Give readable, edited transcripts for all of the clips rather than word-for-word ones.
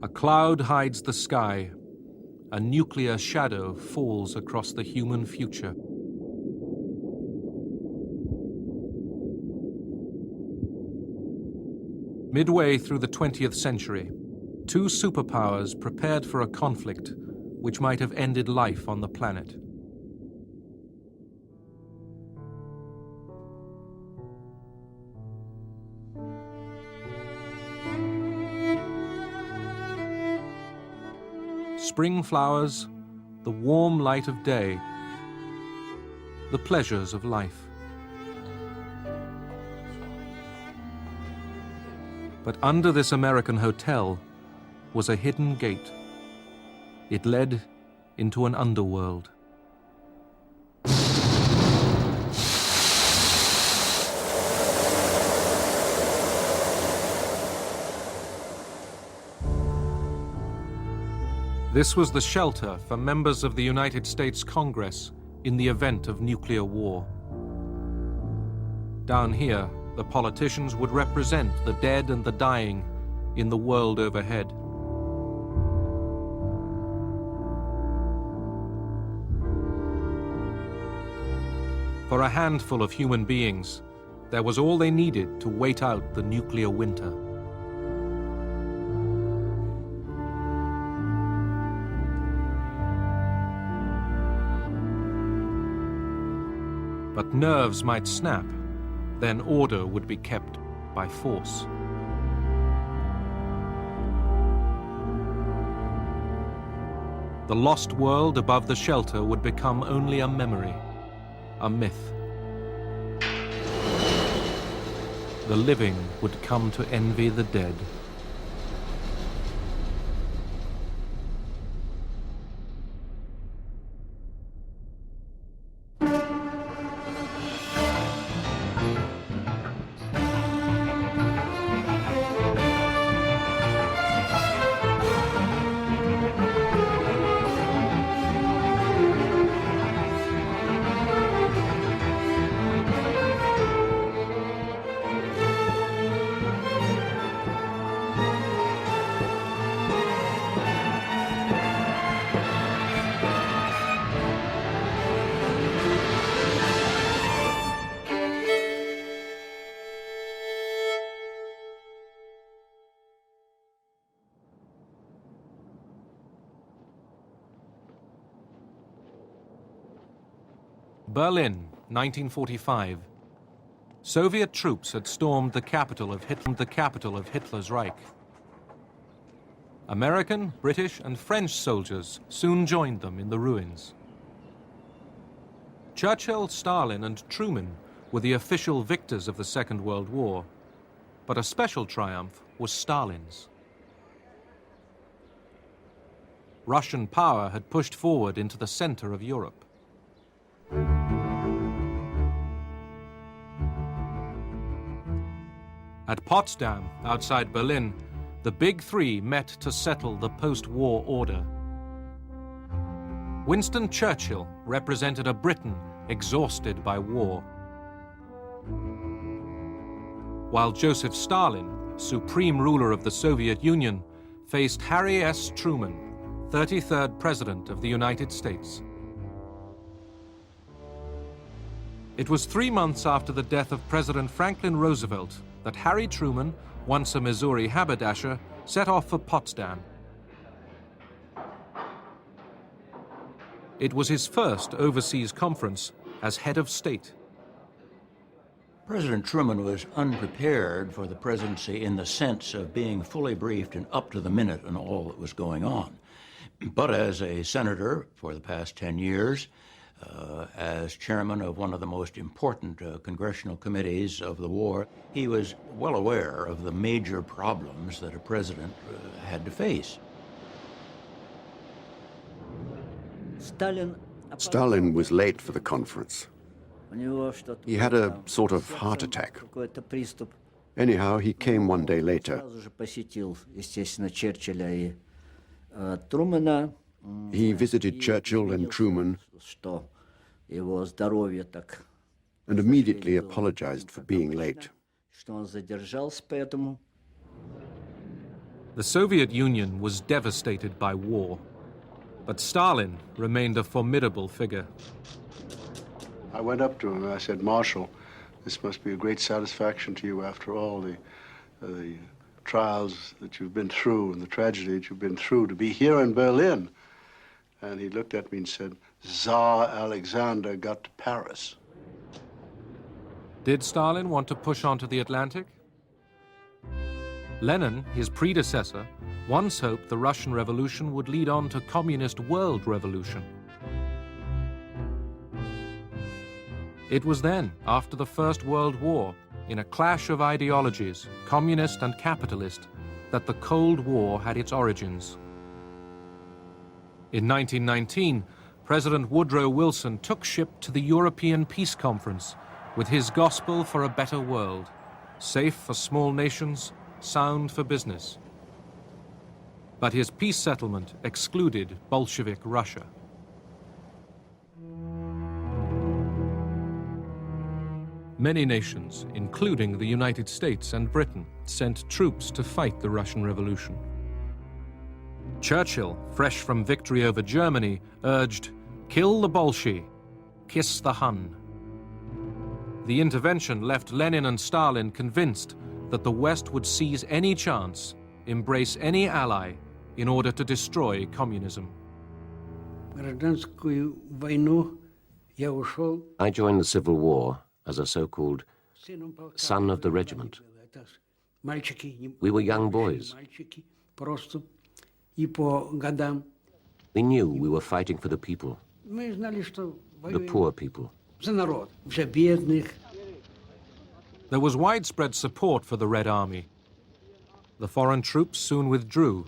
A cloud hides the sky. A nuclear shadow falls across the human future. Midway through the 20th century, two superpowers prepared for a conflict which might have ended life on the planet. Spring flowers, the warm light of day, the pleasures of life. But under this American hotel was a hidden gate. It led into an underworld. This was the shelter for members of the United States Congress in the event of nuclear war. Down here, the politicians would represent the dead and the dying in the world overhead. For a handful of human beings, there was all they needed to wait out the nuclear winter. But nerves might snap, then order would be kept by force. The lost world above the shelter would become only a memory, a myth. The living would come to envy the dead. Berlin, 1945. Soviet troops had stormed the capital of Hitler's Reich. American, British, and French soldiers soon joined them in the ruins. Churchill, Stalin, and Truman were the official victors of the Second World War, but a special triumph was Stalin's. Russian power had pushed forward into the center of Europe. At Potsdam, outside Berlin, the Big Three met to settle the post-war order. Winston Churchill represented a Britain exhausted by war, while Joseph Stalin, supreme ruler of the Soviet Union, faced Harry S. Truman, 33rd President of the United States. It was 3 months after the death of President Franklin Roosevelt that Harry Truman, once a Missouri haberdasher, set off for Potsdam. It was his first overseas conference as head of state. President Truman was unprepared for the presidency in the sense of being fully briefed and up to the minute on all that was going on. But as a senator for the past 10 years, as chairman of one of the most important congressional committees of the war, he was well aware of the major problems that a president had to face. Stalin was late for the conference. He had a sort of heart attack. Anyhow, he came one day later. He visited Churchill and Truman and immediately apologized for being late. The Soviet Union was devastated by war, but Stalin remained a formidable figure. I went up to him and I said, Marshal, this must be a great satisfaction to you after all the trials that you've been through and the tragedy that you've been through to be here in Berlin. And he looked at me and said, Tsar Alexander got to Paris. Did Stalin want to push on to the Atlantic? Lenin, his predecessor, once hoped the Russian Revolution would lead on to communist world revolution. It was then, after the First World War, in a clash of ideologies, communist and capitalist, that the Cold War had its origins. In 1919, President Woodrow Wilson took ship to the European Peace Conference with his gospel for a better world, safe for small nations, sound for business. But his peace settlement excluded Bolshevik Russia. Many nations, including the United States and Britain, sent troops to fight the Russian Revolution. Churchill, fresh from victory over Germany, urged, "Kill the Bolshevik, kiss the Hun." The intervention left Lenin and Stalin convinced that the West would seize any chance, embrace any ally, in order to destroy communism. I joined the Civil War as a so-called son of the regiment. We were young boys. We knew we were fighting for the people, the poor people. There was widespread support for the Red Army. The foreign troops soon withdrew.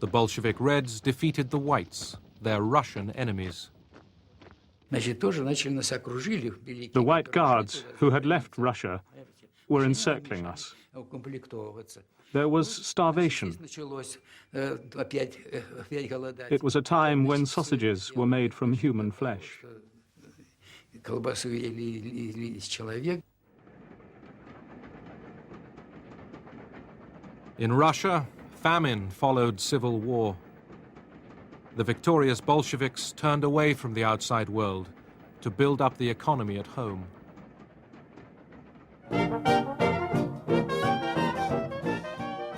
The Bolshevik Reds defeated the Whites, their Russian enemies. The White Guards, who had left Russia, were encircling us. There was starvation. It was a time when sausages were made from human flesh. In Russia, famine followed civil war. The victorious Bolsheviks turned away from the outside world to build up the economy at home.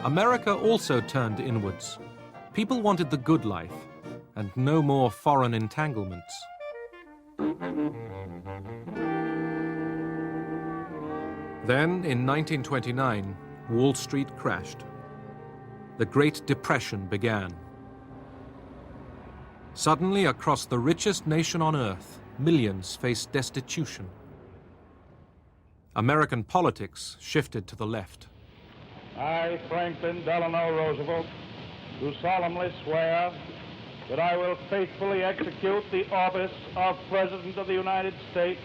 America also turned inwards. People wanted the good life and no more foreign entanglements. Then, in 1929, Wall Street crashed. The Great Depression began. Suddenly, across the richest nation on earth, millions faced destitution. American politics shifted to the left. I, Franklin Delano Roosevelt, do solemnly swear that I will faithfully execute the office of President of the United States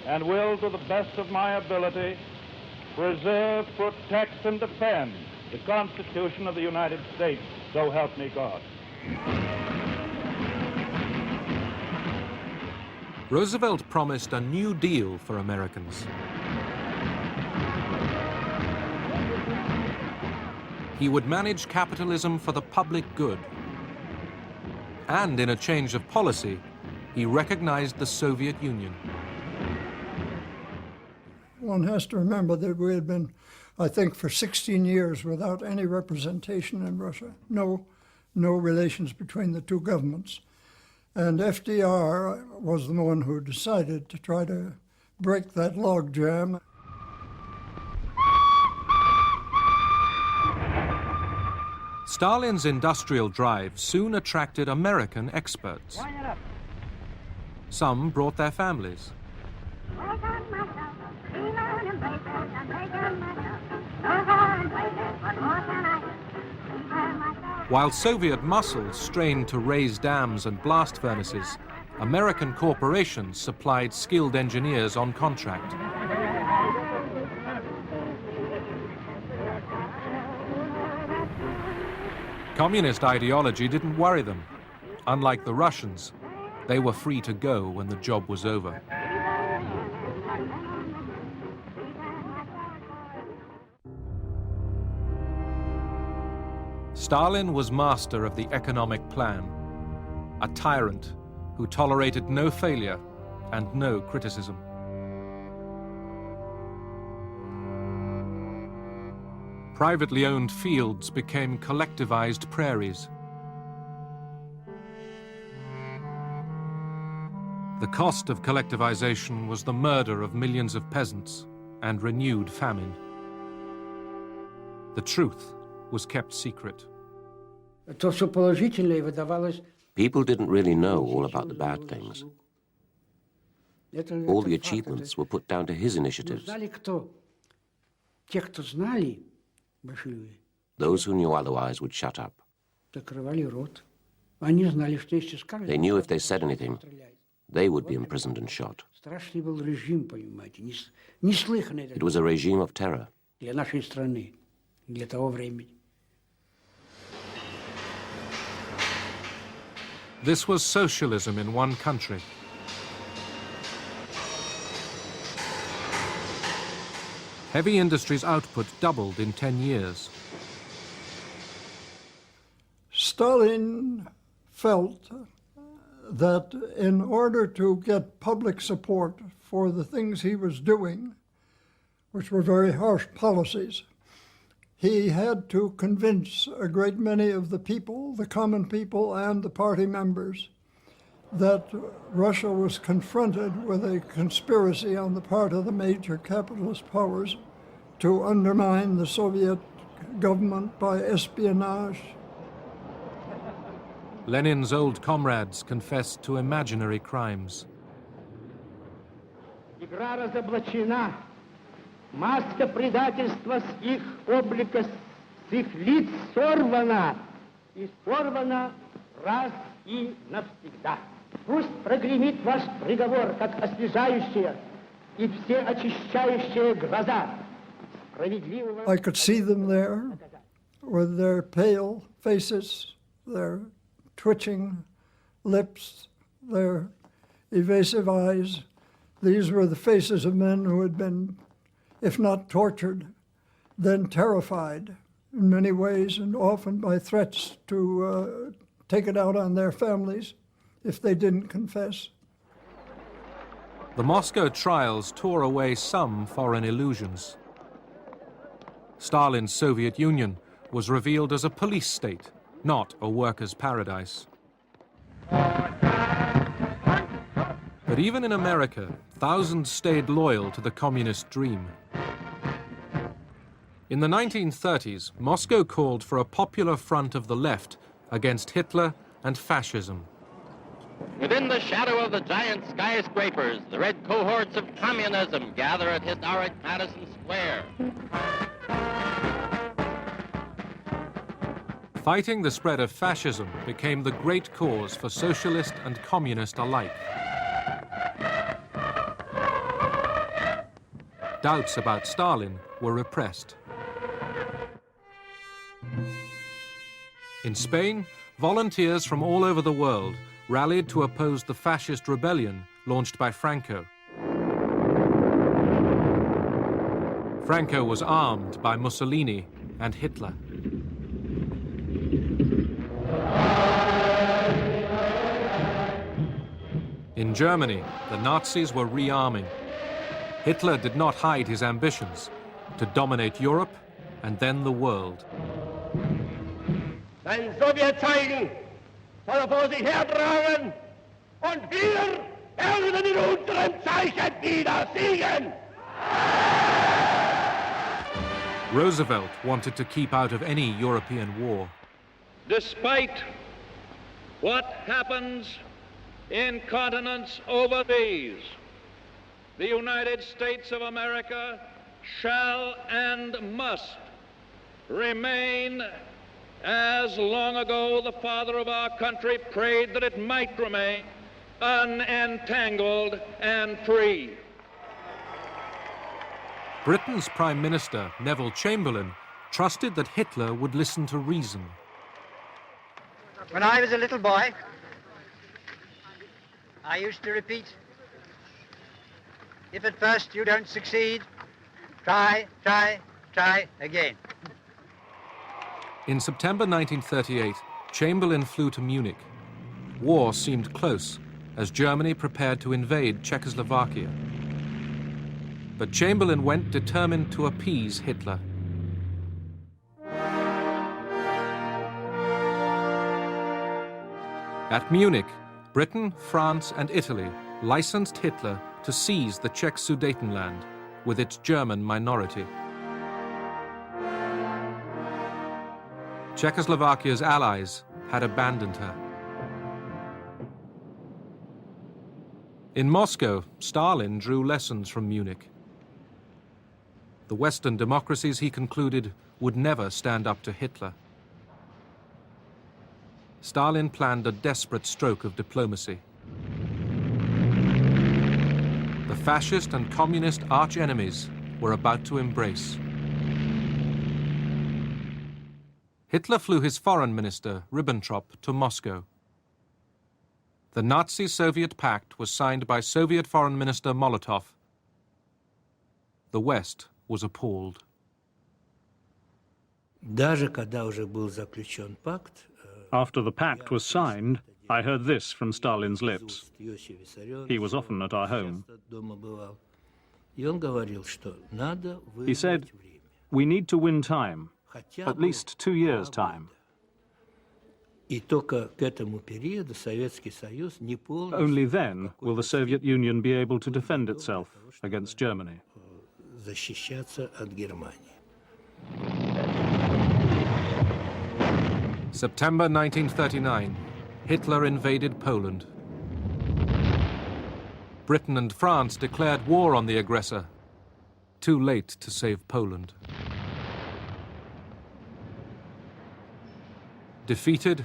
and will, to the best of my ability, preserve, protect, and defend the Constitution of the United States. So help me God. Roosevelt promised a New Deal for Americans. He would manage capitalism for the public good. And in a change of policy, he recognized the Soviet Union. One has to remember that we had been, I think, for 16 years without any representation in Russia. No relations between the two governments. And FDR was the one who decided to try to break that logjam. Stalin's industrial drive soon attracted American experts. Some brought their families. While Soviet muscle strained to raise dams and blast furnaces, American corporations supplied skilled engineers on contract. Communist ideology didn't worry them. Unlike the Russians, they were free to go when the job was over. Stalin was master of the economic plan, a tyrant who tolerated no failure and no criticism. Privately owned fields became collectivized prairies. The cost of collectivization was the murder of millions of peasants and renewed famine. The truth was kept secret. People didn't really know all about the bad things. All the achievements were put down to his initiatives. Those who knew otherwise would shut up. They knew if they said anything, they would be imprisoned and shot. It was a regime of terror. This was socialism in one country. Heavy industry's output doubled in 10 years. Stalin felt that in order to get public support for the things he was doing, which were very harsh policies, he had to convince a great many of the people, the common people and the party members, that Russia was confronted with a conspiracy on the part of the major capitalist powers to undermine the Soviet government by espionage. Lenin's old comrades confessed to imaginary crimes. Игра разоблачена. Маска предательства с их облика, с их лиц сорвана. И сорвана раз и навсегда. Пусть прогремит ваш приговор, как освежающая и всеочищающая гроза. I could see them there with their pale faces, their twitching lips, their evasive eyes. These were the faces of men who had been, if not tortured, then terrified in many ways, and often by threats to take it out on their families if they didn't confess. The Moscow trials tore away some foreign illusions. Stalin's Soviet Union was revealed as a police state, not a workers' paradise. But even in America, thousands stayed loyal to the communist dream. In the 1930s, Moscow called for a popular front of the left against Hitler and fascism. Within the shadow of the giant skyscrapers, the red cohorts of communism gather at historic Madison Square. Fighting the spread of fascism became the great cause for socialist and communist alike. Doubts about Stalin were repressed. In Spain, volunteers from all over the world rallied to oppose the fascist rebellion launched by Franco. Franco was armed by Mussolini and Hitler. In Germany, the Nazis were rearming. Hitler did not hide his ambitions to dominate Europe and then the world. Sein Sowjet zeigen, soll vor sich hertragen, und wir werden in unserem Zeichen wieder siegen! Roosevelt wanted to keep out of any European war. Despite what happens in continents overseas, the United States of America shall and must remain as long ago the father of our country prayed that it might remain, unentangled and free. Britain's Prime Minister, Neville Chamberlain, trusted that Hitler would listen to reason. When I was a little boy, I used to repeat, if at first you don't succeed, try, try, try again. In September 1938, Chamberlain flew to Munich. War seemed close as Germany prepared to invade Czechoslovakia. But Chamberlain went determined to appease Hitler. At Munich, Britain, France, and Italy licensed Hitler to seize the Czech Sudetenland with its German minority. Czechoslovakia's allies had abandoned her. In Moscow, Stalin drew lessons from Munich. The Western democracies, he concluded, would never stand up to Hitler. Stalin planned a desperate stroke of diplomacy. The fascist and communist arch-enemies were about to embrace. Hitler flew his foreign minister, Ribbentrop, to Moscow. The Nazi-Soviet pact was signed by Soviet Foreign Minister Molotov. The West was appalled. After the pact was signed, I heard this from Stalin's lips. He was often at our home. He said, "We need to win time, at least 2 years' time." Only then will the Soviet Union be able to defend itself against Germany. September 1939, Hitler invaded Poland. Britain and France declared war on the aggressor. Too late to save Poland. Defeated,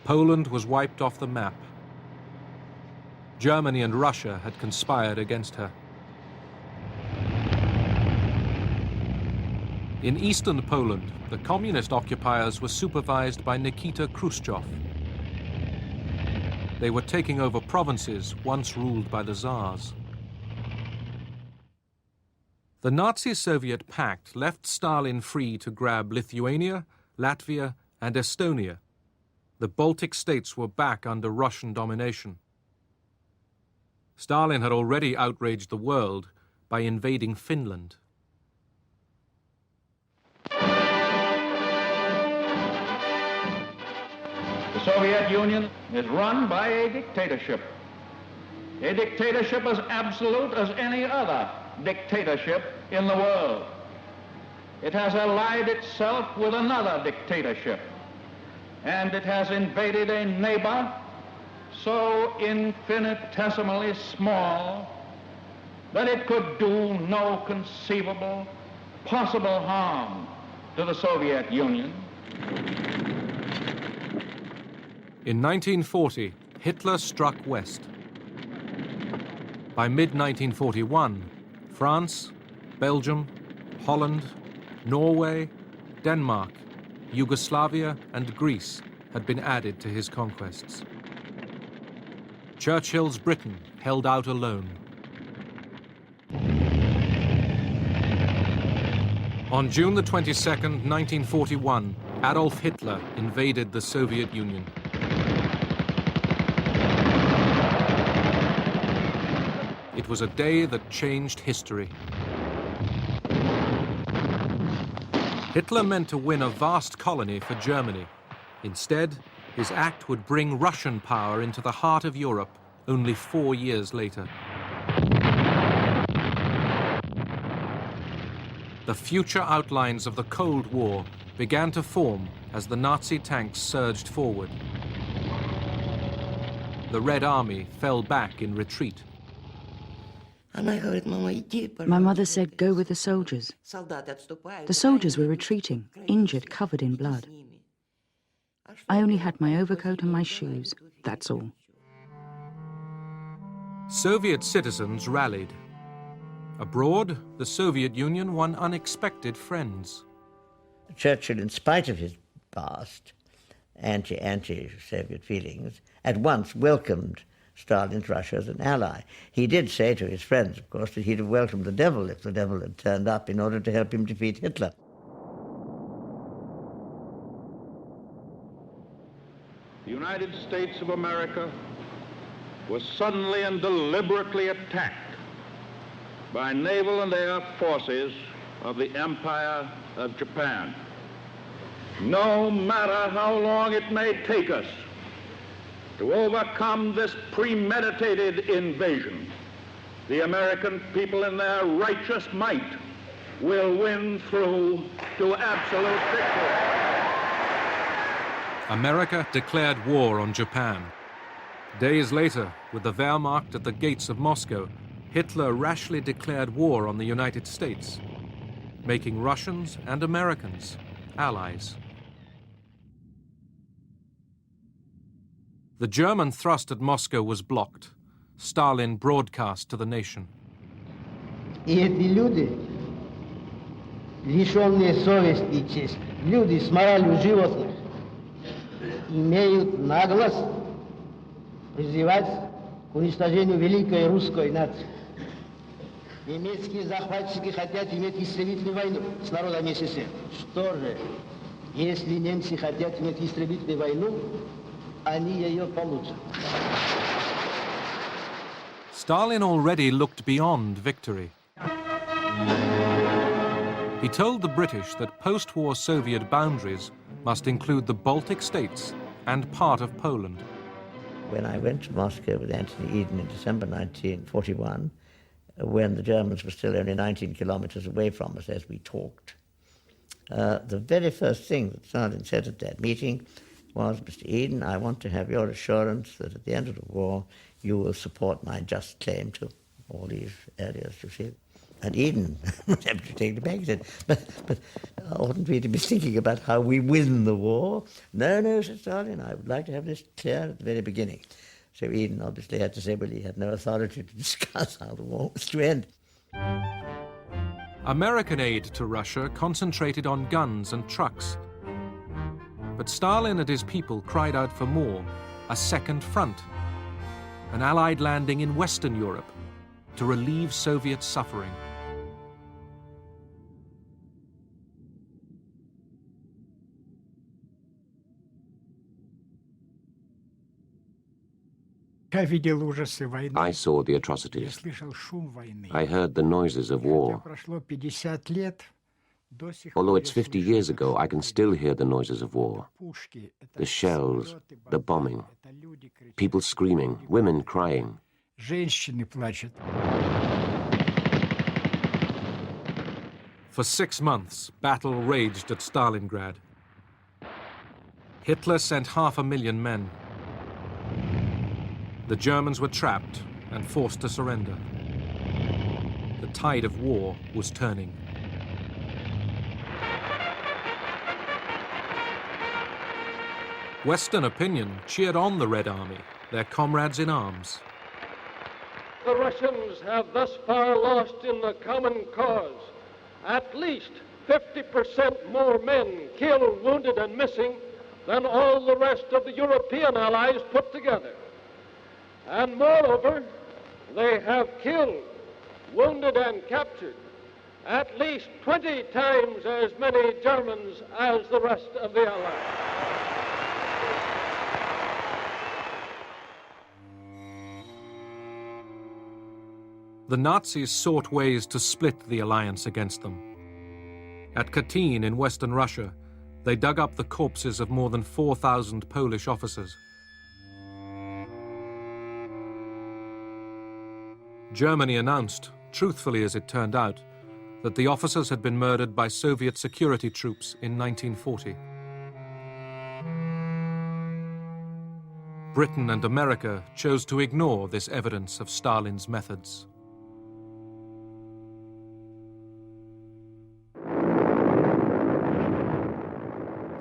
Poland was wiped off the map. Germany and Russia had conspired against her. In eastern Poland, the communist occupiers were supervised by Nikita Khrushchev. They were taking over provinces once ruled by the Tsars. The Nazi-Soviet pact left Stalin free to grab Lithuania, Latvia, and Estonia. The Baltic states were back under Russian domination. Stalin had already outraged the world by invading Finland. The Soviet Union is run by a dictatorship as absolute as any other dictatorship in the world. It has allied itself with another dictatorship, and it has invaded a neighbor so infinitesimally small that it could do no conceivable, possible harm to the Soviet Union. In 1940, Hitler struck west. By mid-1941, France, Belgium, Holland, Norway, Denmark, Yugoslavia, and Greece had been added to his conquests. Churchill's Britain held out alone. On June the 22nd, 1941, Adolf Hitler invaded the Soviet Union. It was a day that changed history. Hitler meant to win a vast colony for Germany. Instead, his act would bring Russian power into the heart of Europe only 4 years later. The future outlines of the Cold War began to form as the Nazi tanks surged forward. The Red Army fell back in retreat. My mother said, "Go with the soldiers." The soldiers were retreating, injured, covered in blood. I only had my overcoat and my shoes, that's all. Soviet citizens rallied. Abroad, the Soviet Union won unexpected friends. Churchill, in spite of his past anti-Soviet feelings, at once welcomed Stalin's Russia as an ally. He did say to his friends, of course, that he'd have welcomed the devil if the devil had turned up in order to help him defeat Hitler. United States of America was suddenly and deliberately attacked by naval and air forces of the Empire of Japan. No matter how long it may take us to overcome this premeditated invasion, the American people in their righteous might will win through to absolute victory. America declared war on Japan. Days later, with the Wehrmacht at the gates of Moscow, Hitler rashly declared war on the United States, making Russians and Americans allies. The German thrust at Moscow was blocked. Stalin broadcast to the nation. И эти люди, лишенные совести и чести, люди с моралью животных, имеют наглость призывать к уничтожению великой русской нации. Немецкие захватчики хотят иметь истребительную войну с народом СССР. Что же, если немцы хотят иметь истребительную войну, они ее получат. Stalin already looked beyond victory. He told the British that post-war Soviet boundaries must include the Baltic states and part of Poland. When I went to Moscow with Anthony Eden in December 1941, when the Germans were still only 19 kilometers away from us as we talked, the very first thing that Stalin said at that meeting was, Mr. Eden, I want to have your assurance that at the end of the war you will support my just claim to all these areas, you see. And Eden was able to take it back. He said, but oughtn't we to be thinking about how we win the war? No, said Stalin, I would like to have this clear at the very beginning. So Eden obviously had to say, well, he had no authority to discuss how the war was to end. American aid to Russia concentrated on guns and trucks. But Stalin and his people cried out for more, a second front, an Allied landing in Western Europe to relieve Soviet suffering. I saw the atrocities. I heard the noises of war. Although it's 50 years ago, I can still hear the noises of war. The shells, the bombing, people screaming, women crying. For 6 months, battle raged at Stalingrad. Hitler sent 500,000 men. The Germans were trapped and forced to surrender. The tide of war was turning. Western opinion cheered on the Red Army, their comrades in arms. The Russians have thus far lost in the common cause at least 50% more men killed, wounded, and missing than all the rest of the European allies put together. And moreover, they have killed, wounded, and captured at least 20 times as many Germans as the rest of the allies. The Nazis sought ways to split the alliance against them. At Katyn in western Russia, they dug up the corpses of more than 4,000 Polish officers. Germany announced, truthfully as it turned out, that the officers had been murdered by Soviet security troops in 1940. Britain and America chose to ignore this evidence of Stalin's methods.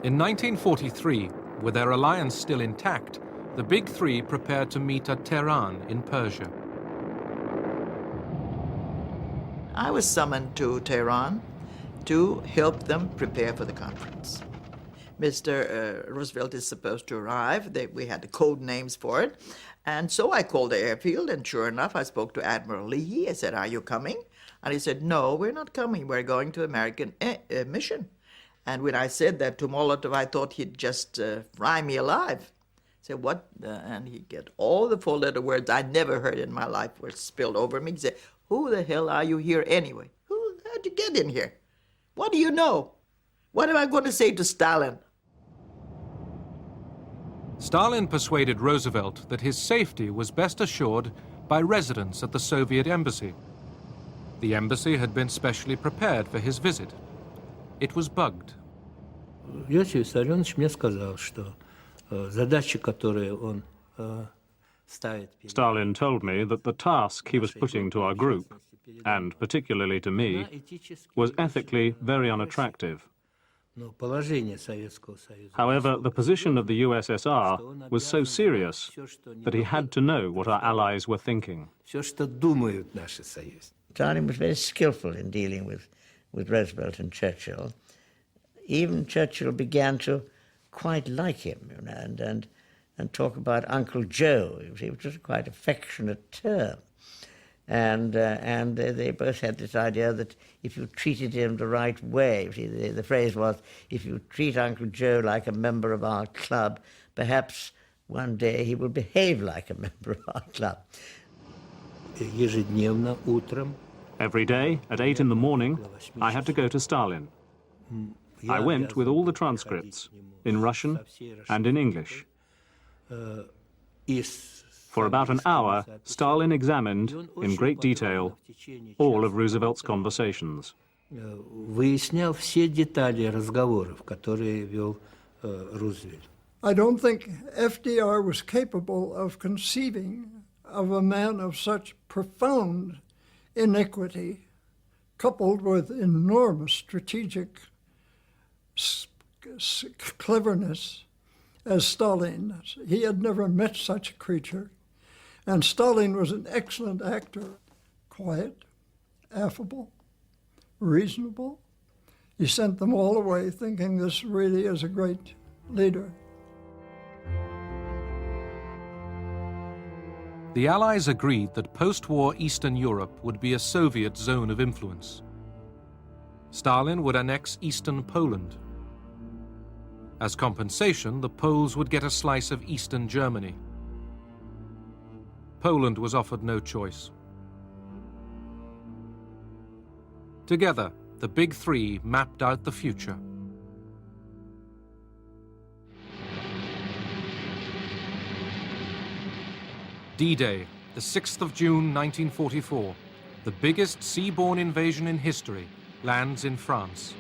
In 1943, with their alliance still intact, the Big Three prepared to meet at Tehran in Persia. I was summoned to Tehran to help them prepare for the conference. Mr. Roosevelt is supposed to arrive. We had the code names for it. And so I called the airfield, and sure enough, I spoke to Admiral Leahy. I said, "Are you coming?" And he said, "No, we're not coming. We're going to American mission." And when I said that to Molotov, I thought he'd just fry me alive. Say, what? And he'd get all the four-letter words I never heard in my life were spilled over me. He'd say, who the hell are you here anyway? How'd you get in here? What do you know? What am I going to say to Stalin? Stalin persuaded Roosevelt that his safety was best assured by residence at the Soviet embassy. The embassy had been specially prepared for his visit. It was bugged. Иосиф Виссарионович мне сказал, что задачи, которые он ставит... Stalin told me that the task he was putting to our group, and particularly to me, was ethically very unattractive. However, the position of the USSR was so serious that he had to know what our allies were thinking. Stalin was very skillful in dealing with Roosevelt and Churchill. Even Churchill began to quite like him, you know, and talk about Uncle Joe, which was a quite affectionate term. And they both had this idea that if you treated him the right way, the phrase was, if you treat Uncle Joe like a member of our club, perhaps one day he will behave like a member of our club. Ежедневно утром. Every day at 8 in the morning, I had to go to Stalin. I went with all the transcripts, in Russian and in English. For about an hour, Stalin examined, in great detail, all of Roosevelt's conversations. Выяснял все детали разговоров, которые вел Рузвельт. I don't think FDR was capable of conceiving of a man of such profound iniquity, coupled with enormous strategic cleverness, as Stalin. He had never met such a creature. And Stalin was an excellent actor, quiet, affable, reasonable. He sent them all away thinking this really is a great leader. The Allies agreed that post-war Eastern Europe would be a Soviet zone of influence. Stalin would annex Eastern Poland. As compensation, the Poles would get a slice of Eastern Germany. Poland was offered no choice. Together, the Big Three mapped out the future. D-Day, the 6th of June 1944, the biggest seaborne invasion in history, lands in France.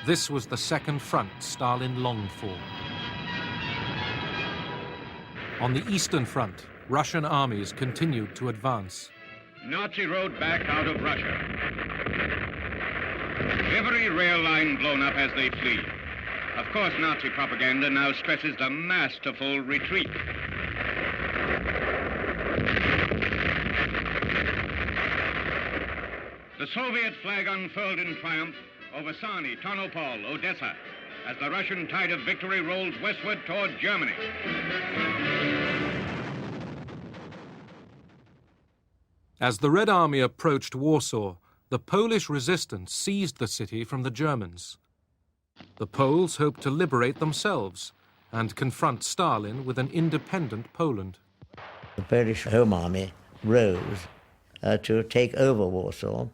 This was the second front Stalin longed for. On the Eastern Front, Russian armies continued to advance. Nazi road back out of Russia. Every rail line blown up as they flee. Of course, Nazi propaganda now stresses the masterful retreat. The Soviet flag unfurled in triumph over Sani, Tarnopol, Odessa, as the Russian tide of victory rolls westward toward Germany. As the Red Army approached Warsaw, the Polish resistance seized the city from the Germans. The Poles hoped to liberate themselves and confront Stalin with an independent Poland. The Polish Home Army rose to take over Warsaw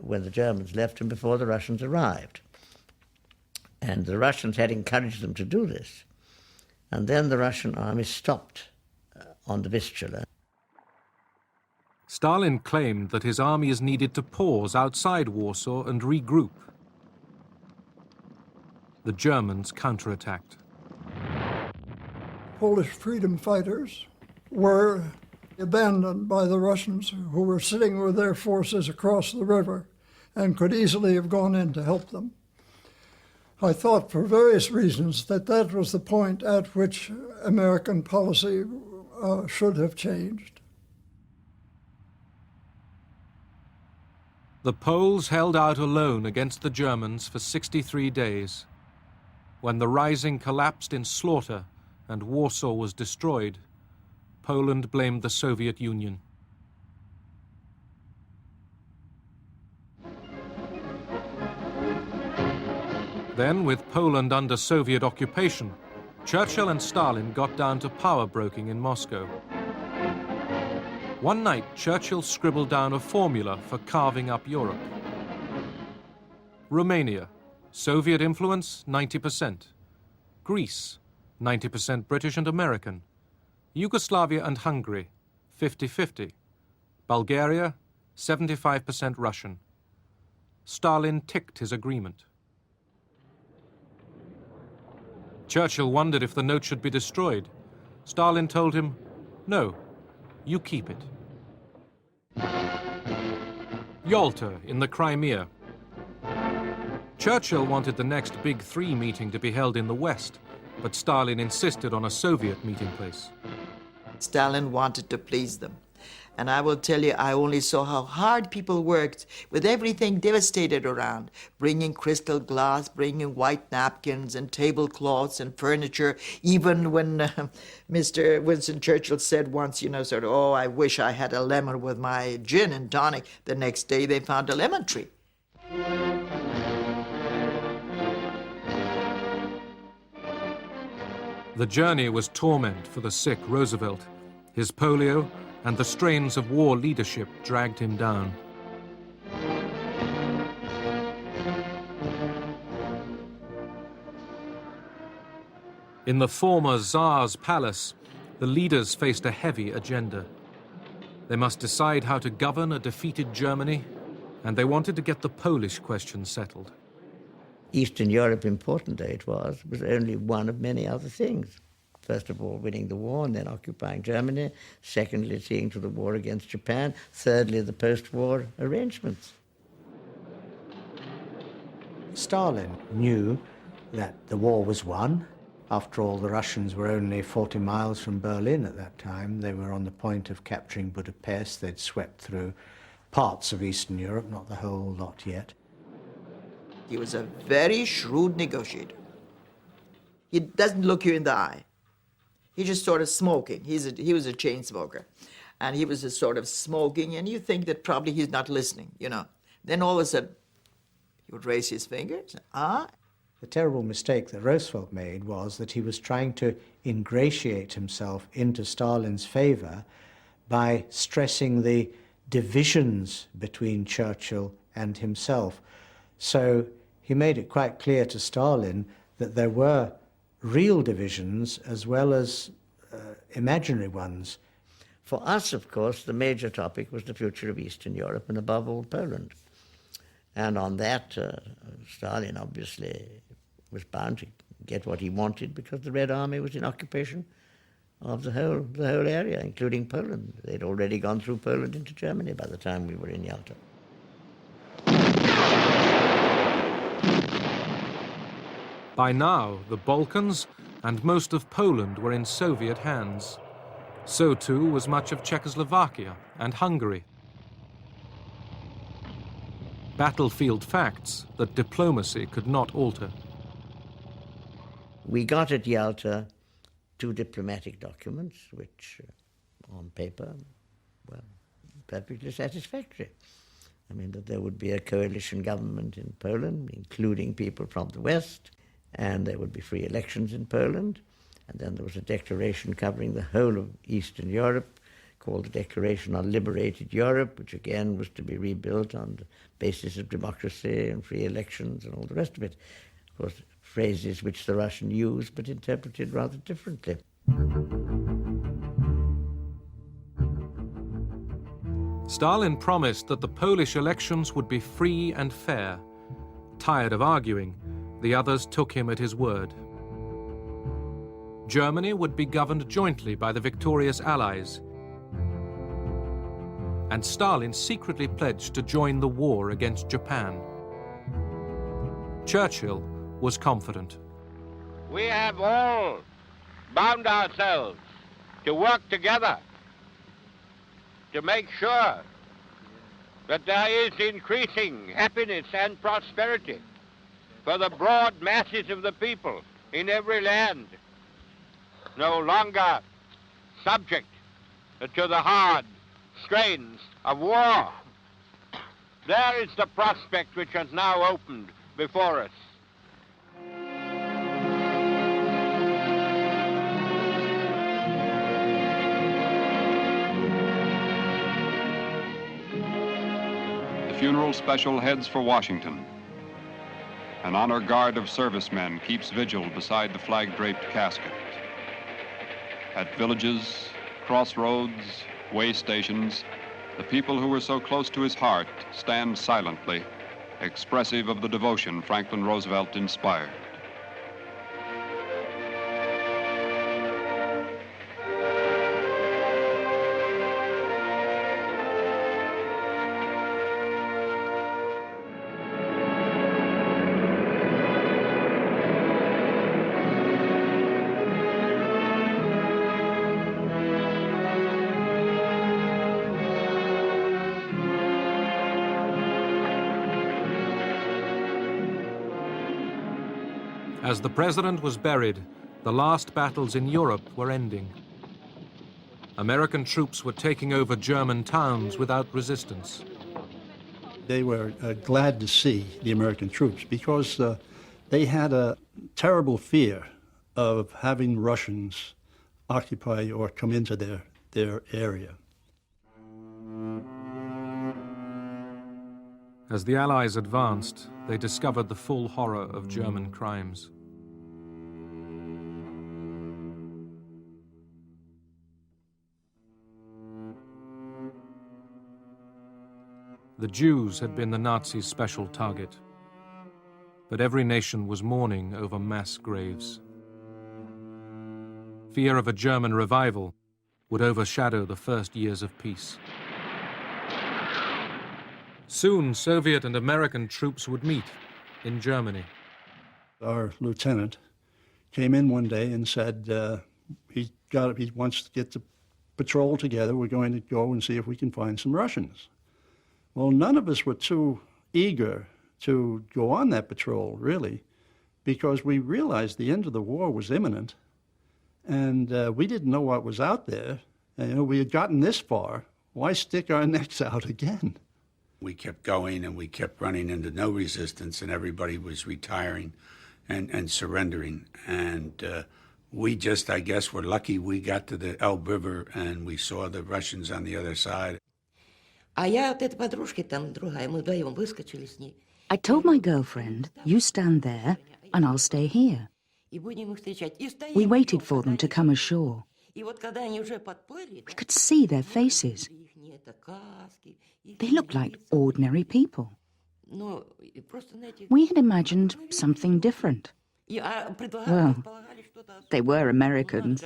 when the Germans left and before the Russians arrived. And the Russians had encouraged them to do this. And then the Russian army stopped on the Vistula. Stalin claimed that his armies needed to pause outside Warsaw and regroup. The Germans counterattacked. Polish freedom fighters were abandoned by the Russians, who were sitting with their forces across the river and could easily have gone in to help them. I thought for various reasons that that was the point at which American policy should have changed. The Poles held out alone against the Germans for 63 days. When the Rising collapsed in slaughter and Warsaw was destroyed, Poland blamed the Soviet Union. Then, with Poland under Soviet occupation, Churchill and Stalin got down to power broking in Moscow. One night, Churchill scribbled down a formula for carving up Europe. Romania, Soviet influence 90%. Greece, 90% British and American. Yugoslavia and Hungary, 50-50. Bulgaria, 75% Russian. Stalin ticked his agreement. Churchill wondered if the note should be destroyed. Stalin told him, "No, you keep it." Yalta in the Crimea. Churchill wanted the next Big Three meeting to be held in the West, but Stalin insisted on a Soviet meeting place. Stalin wanted to please them. And I will tell you, I only saw how hard people worked with everything devastated around, bringing crystal glass, bringing white napkins and tablecloths and furniture. Even when Mr. Winston Churchill said once, sort of, "Oh, I wish I had a lemon with my gin and tonic," the next day they found a lemon tree. The journey was torment for the sick Roosevelt. His polio and the strains of war leadership dragged him down. In the former Tsar's palace, the leaders faced a heavy agenda. They must decide how to govern a defeated Germany, and they wanted to get the Polish question settled. Eastern Europe, important though it was only one of many other things. First of all, winning the war and then occupying Germany. Secondly, seeing to the war against Japan. Thirdly, the post-war arrangements. Stalin knew that the war was won. After all, the Russians were only 40 miles from Berlin at that time. They were on the point of capturing Budapest. They'd swept through parts of Eastern Europe, not the whole lot yet. He was a very shrewd negotiator. He doesn't look you in the eye. He's just sort of smoking. He was a chain smoker. And he was just sort of smoking, and you think that probably he's not listening, Then all of a sudden, he would raise his fingers. The terrible mistake that Roosevelt made was that he was trying to ingratiate himself into Stalin's favor by stressing the divisions between Churchill and himself. So he made it quite clear to Stalin that there were real divisions as well as imaginary ones. For us, of course, the major topic was the future of Eastern Europe and above all Poland. And on that, Stalin obviously was bound to get what he wanted because the Red Army was in occupation of the whole area, including Poland. They'd already gone through Poland into Germany by the time we were in Yalta. By now, the Balkans and most of Poland were in Soviet hands. So too was much of Czechoslovakia and Hungary. Battlefield facts that diplomacy could not alter. We got at Yalta 2 diplomatic documents, which on paper were perfectly satisfactory. I mean, that there would be a coalition government in Poland, including people from the West, and there would be free elections in Poland. And then there was a declaration covering the whole of Eastern Europe called the Declaration on Liberated Europe, which again was to be rebuilt on the basis of democracy and free elections and all the rest of it. Of course, phrases which the Russian used but interpreted rather differently. Stalin promised that the Polish elections would be free and fair. Tired of arguing, the others took him at his word. Germany would be governed jointly by the victorious Allies, and Stalin secretly pledged to join the war against Japan. Churchill was confident. We have all bound ourselves to work together to make sure that there is increasing happiness and prosperity for the broad masses of the people in every land, no longer subject to the hard strains of war. There is the prospect which has now opened before us. funeral special heads for Washington. An honor guard of servicemen keeps vigil beside the flag-draped casket. At villages, crossroads, way stations, the people who were so close to his heart stand silently, expressive of the devotion Franklin Roosevelt inspired. As the president was buried, the last battles in Europe were ending. American troops were taking over German towns without resistance. They were glad to see the American troops because they had a terrible fear of having Russians occupy or come into their area. As the Allies advanced, they discovered the full horror of German crimes. The Jews had been the Nazis' special target, but every nation was mourning over mass graves. Fear of a German revival would overshadow the first years of peace. Soon, Soviet and American troops would meet in Germany. Our lieutenant came in one day and said he wants to get the patrol together. We're going to go and see if we can find some Russians. Well, none of us were too eager to go on that patrol, really, because we realized the end of the war was imminent, and we didn't know what was out there. And, we had gotten this far. Why stick our necks out again? We kept going, and we kept running into no resistance, and everybody was retiring and surrendering. And we just, I guess, were lucky we got to the Elbe River, and we saw the Russians on the other side. I told my girlfriend, you stand there, and I'll stay here. We waited for them to come ashore. We could see their faces. They looked like ordinary people. We had imagined something different. Well, they were Americans.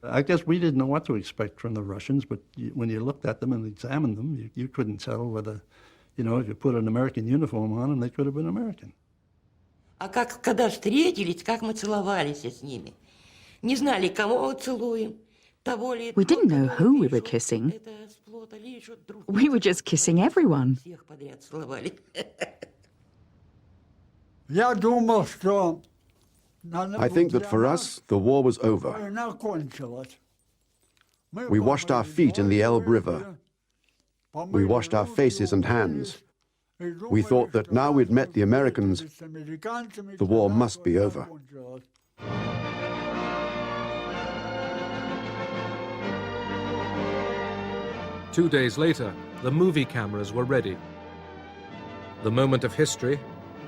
I guess we didn't know what to expect from the Russians, but when you looked at them and examined them, you couldn't tell whether, if you put an American uniform on them, they could have been American. Когда встретились, как мы целовались с ними. Не знали, кого целуем. We didn't know who we were kissing. We were just kissing everyone. I think that for us, the war was over. We washed our feet in the Elbe River. We washed our faces and hands. We thought that now we'd met the Americans, the war must be over. Two days later, the movie cameras were ready. The moment of history,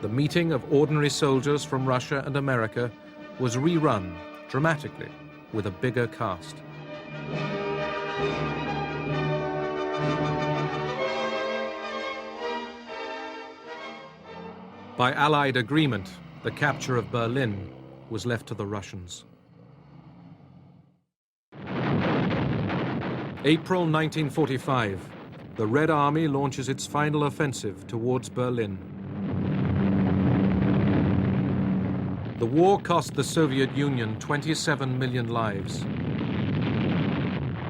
the meeting of ordinary soldiers from Russia and America, was rerun dramatically with a bigger cast. By Allied agreement, the capture of Berlin was left to the Russians. April 1945, the Red Army launches its final offensive towards Berlin. The war cost the Soviet Union 27 million lives,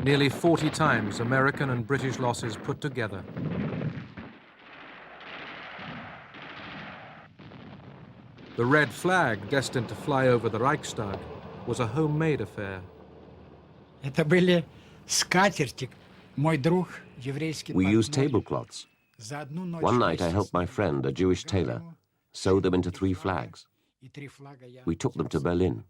nearly 40 times American and British losses put together. The red flag, destined to fly over the Reichstag, was a homemade affair. We used tablecloths. One night I helped my friend, a Jewish tailor, sew them into 3 flags. We took them to Berlin.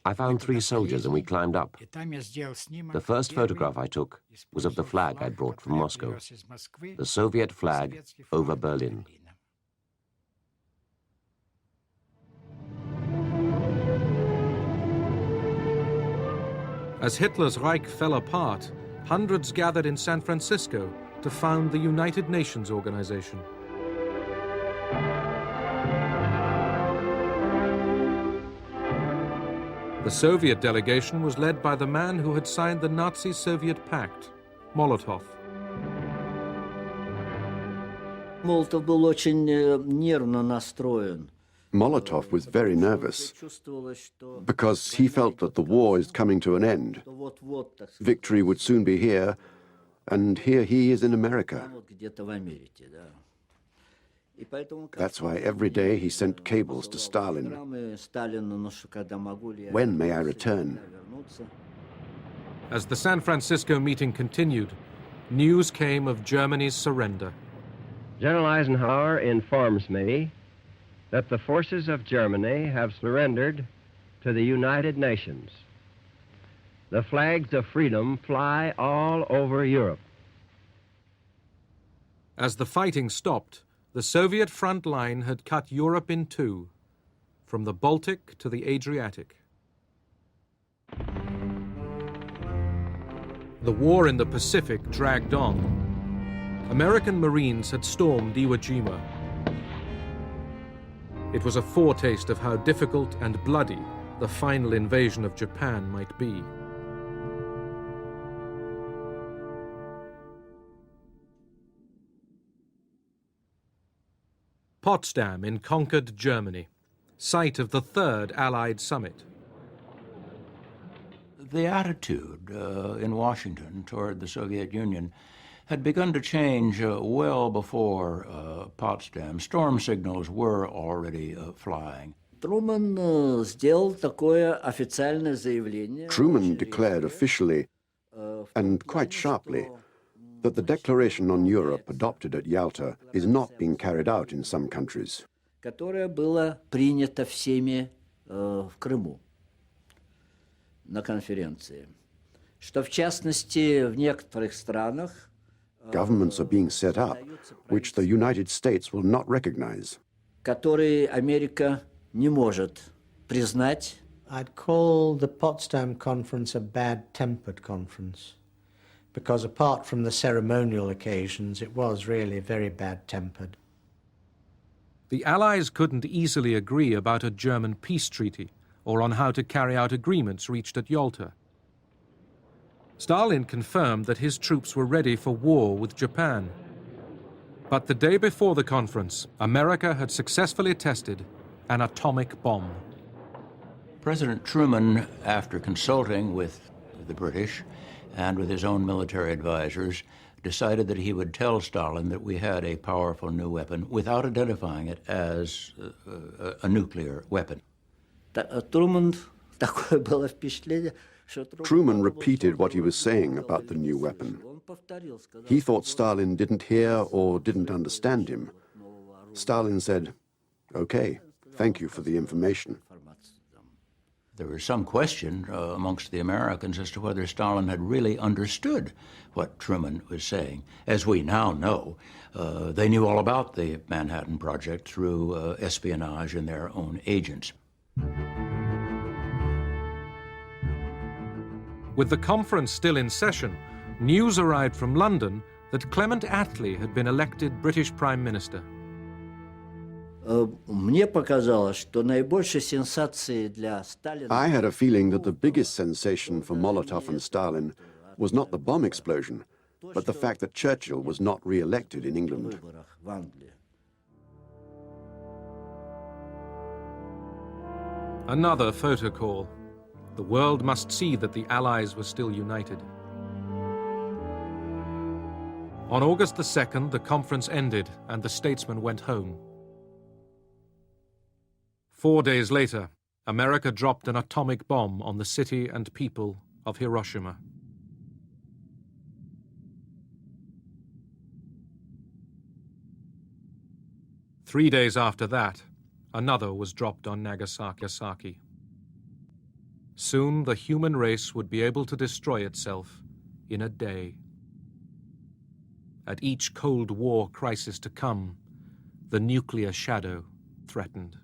I found 3 soldiers and we climbed up. The first photograph I took was of the flag I'd brought from Moscow, the Soviet flag over Berlin. As Hitler's Reich fell apart, hundreds gathered in San Francisco to found the United Nations organization. The Soviet delegation was led by the man who had signed the Nazi-Soviet pact, Molotov. Молотов был очень нервно настроен. Molotov was very nervous because he felt that the war is coming to an end. Victory would soon be here, and here he is in America. That's why every day he sent cables to Stalin. When may I return? As the San Francisco meeting continued, news came of Germany's surrender. General Eisenhower informs me that the forces of Germany have surrendered to the United Nations. The flags of freedom fly all over Europe. As the fighting stopped, the Soviet front line had cut Europe in two, from the Baltic to the Adriatic. The war in the Pacific dragged on. American Marines had stormed Iwo Jima. It was a foretaste of how difficult and bloody the final invasion of Japan might be. Potsdam in conquered Germany, site of the third Allied summit. The attitude in Washington toward the Soviet Union had begun to change well before Potsdam. Storm signals were already flying. Truman сделал такое официальное заявление. Truman declared officially, and quite sharply, that the declaration on Europe adopted at Yalta is not being carried out in some countries. Которое было принято всеми в Крыму на конференции. Что в частности в некоторых странах Governments are being set up, which the United States will not recognize. которые Америка не может признать. I'd call the Potsdam Conference a bad-tempered conference, because apart from the ceremonial occasions, it was really very bad-tempered. The Allies couldn't easily agree about a German peace treaty or on how to carry out agreements reached at Yalta. Stalin confirmed that his troops were ready for war with Japan. But the day before the conference, America had successfully tested an atomic bomb. President Truman, after consulting with the British and with his own military advisors, decided that he would tell Stalin that we had a powerful new weapon without identifying it as a nuclear weapon. Truman такое было впечатление. Truman repeated what he was saying about the new weapon. He thought Stalin didn't hear or didn't understand him. Stalin said, "Okay, thank you for the information." There was some question amongst the Americans as to whether Stalin had really understood what Truman was saying. As we now know, they knew all about the Manhattan Project through espionage and their own agents. With the conference still in session, news arrived from London that Clement Attlee had been elected British Prime Minister. Мне показалось, что наибольшей сенсацией для Сталина... I had a feeling that the biggest sensation for Molotov and Stalin was not the bomb explosion, but the fact that Churchill was not re-elected in England. Another photo call. The world must see that the Allies were still united. On August the 2nd, the conference ended and the statesmen went home. 4 days later, America dropped an atomic bomb on the city and people of Hiroshima. Three days after that, another was dropped on Nagasaki. Soon the human race would be able to destroy itself in a day. At each Cold War crisis to come, the nuclear shadow threatened.